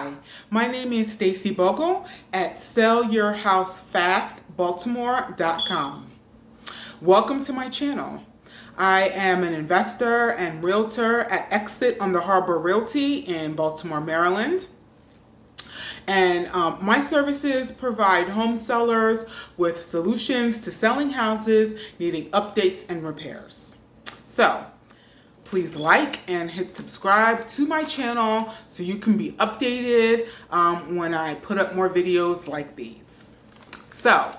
Hi, my name is Stacey Bogle at sellyourhousefastbaltimore.com. Welcome to my channel. I am an investor and realtor at Exit on the Harbor Realty in Baltimore, Maryland. And my services provide home sellers with solutions to selling houses needing updates and repairs. So, please like and hit subscribe to my channel so you can be updated when I put up more videos like these. So,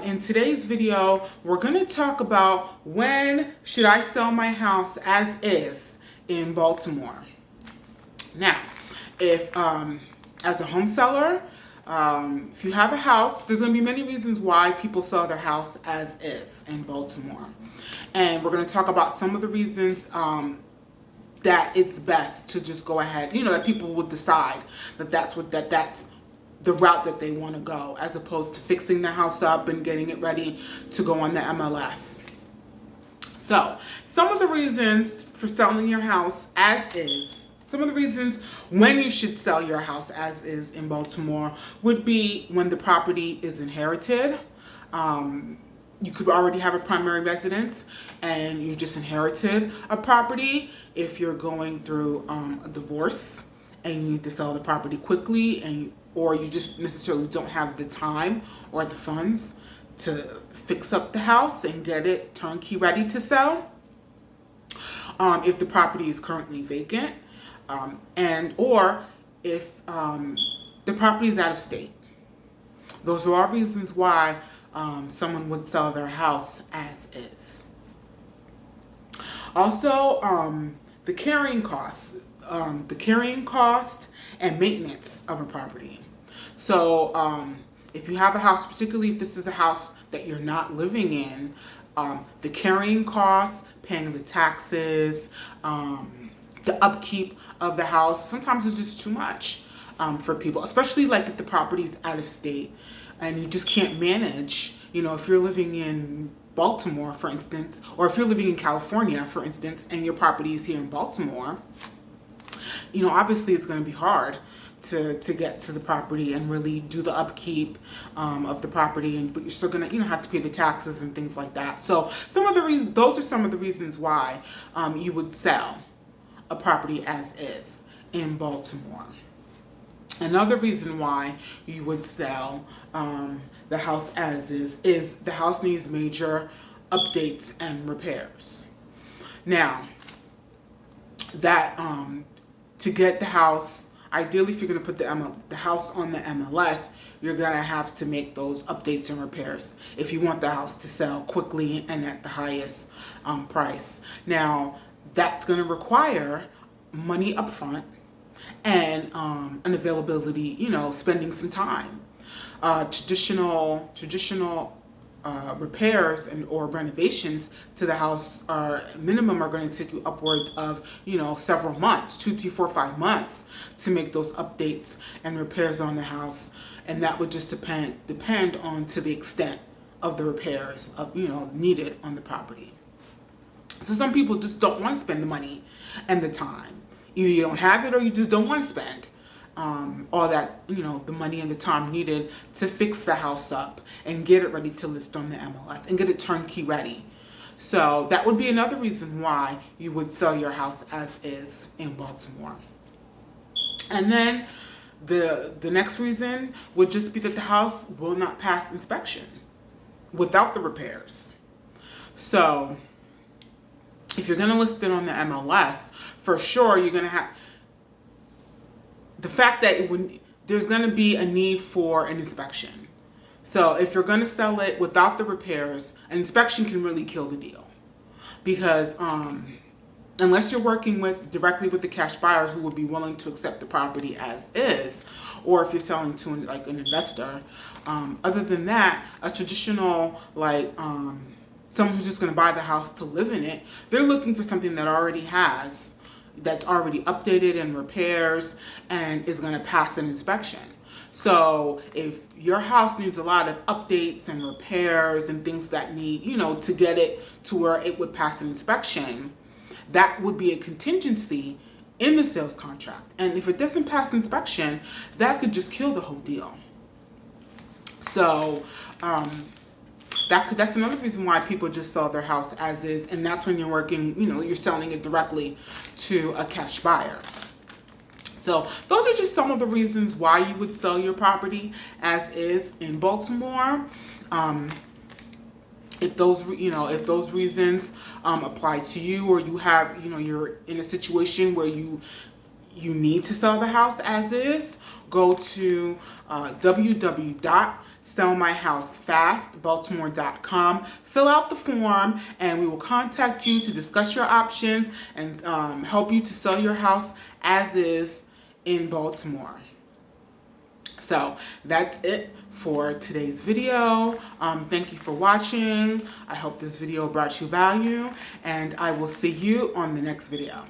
in today's video, we're going to talk about when should I sell my house as is in Baltimore. Now, if as a home seller, if you have a house, there's going to be many reasons why people sell their house as is in Baltimore. And we're going to talk about some of the reasons that it's best to just go ahead, that people will decide that's the route that they want to go, as opposed to fixing the house up and getting it ready to go on the MLS. So, some of the reasons for selling your house as is, some of the reasons when you should sell your house as is in Baltimore would be when the property is inherited. You could already have a primary residence and you just inherited a property. If you're going through a divorce and you need to sell the property quickly, or you just necessarily don't have the time or the funds to fix up the house and get it turnkey ready to sell. If the property is currently vacant, or if the property is out of state. Those are all reasons why someone would sell their house as is. Also, the carrying cost and maintenance of a property. So, if you have a house, particularly if this is a house that you're not living in, the carrying costs, paying the taxes, the upkeep of the house, sometimes it's just too much for people, especially like if the property is out of state and you just can't manage, if you're living in Baltimore, for instance, or if you're living in California, for instance, and your property is here in Baltimore, obviously it's going to be hard to get to the property and really do the upkeep of the property, but you're still going to have to pay the taxes and things like that. So those are some of the reasons why you would sell a property as is in Baltimore. Another reason why you would sell the house as is the house needs major updates and repairs. Now, that to get the house, ideally, if you're going to put the house on the MLS, you're going to have to make those updates and repairs if you want the house to sell quickly and at the highest price. Now, that's going to require money up front and an availability, spending some time. Traditional repairs or renovations to the house are going to take you upwards of, several months, 2, 3, 4, 5 months to make those updates and repairs on the house. And that would just depend on to the extent of the repairs needed on the property. So some people just don't want to spend the money and the time. Either you don't have it or you just don't want to spend all that, the money and the time needed to fix the house up and get it ready to list on the MLS and get it turnkey ready. So that would be another reason why you would sell your house as is in Baltimore. And then the next reason would just be that the house will not pass inspection without the repairs. So if you're going to list it on the MLS, for sure you're going to have the fact that there's going to be a need for an inspection. So if you're going to sell it without the repairs, an inspection can really kill the deal. Because unless you're working directly with a cash buyer who would be willing to accept the property as is, or if you're selling to an investor, other than that, a traditional someone who's just going to buy the house to live in it, they're looking for something that's already updated and repairs and is going to pass an inspection. So if your house needs a lot of updates and repairs and things that need, to get it to where it would pass an inspection, that would be a contingency in the sales contract. And if it doesn't pass inspection, that could just kill the whole deal. So that's another reason why people just sell their house as is, and that's when you're working, you're selling it directly to a cash buyer. So those are just some of the reasons why you would sell your property as is in Baltimore. If those reasons apply to you, or you have, you're in a situation where you need to sell the house as is, go to www.sellmyhousefastbaltimore.com, fill out the form, and we will contact you to discuss your options and help you to sell your house as is in Baltimore. So that's it for today's video. Thank you for watching. I hope this video brought you value, and I will see you on the next video.